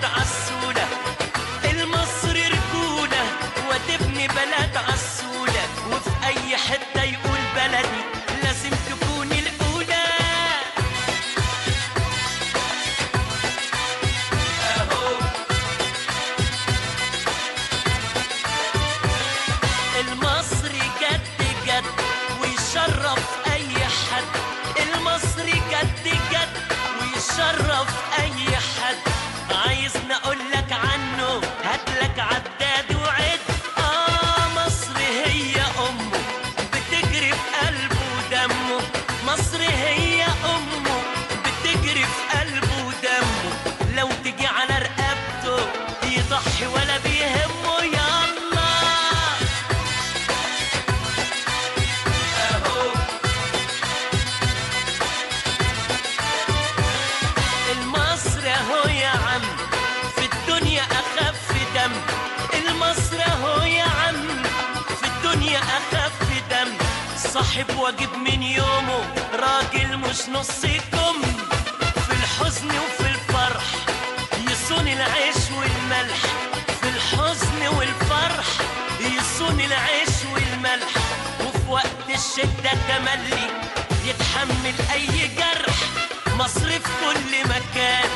بلد عسولة، المصري رجولة وتبني بلد عسولة، وفي أي حتة يقول بلدي لازم تكون الأولى. أهو المصري جد جد ويشرف أي حد، المصري جد جد ويشرف أي حد. عايزني أقولك عنه هاتلك عداد وعد. مصر هي أمه بتجري في قلبه ودمه، مصر هي أمه بتجري في قلبه ودمه، لو تجي على رقبته يضحي ولا بيهمه. يلا أهو المصري أهو يا عم في الدنيا أخف دم، المصري أهو يا عم في الدنيا أخف دم، صاحب واجب من يومه راجل مش نص كم، في الحزن وفي الفرح يصون العيش والملح، في الحزن والفرح يصون العيش والملح، وفي وقت الشدة تملي يتحمل أي جرح. مصر في كل مكان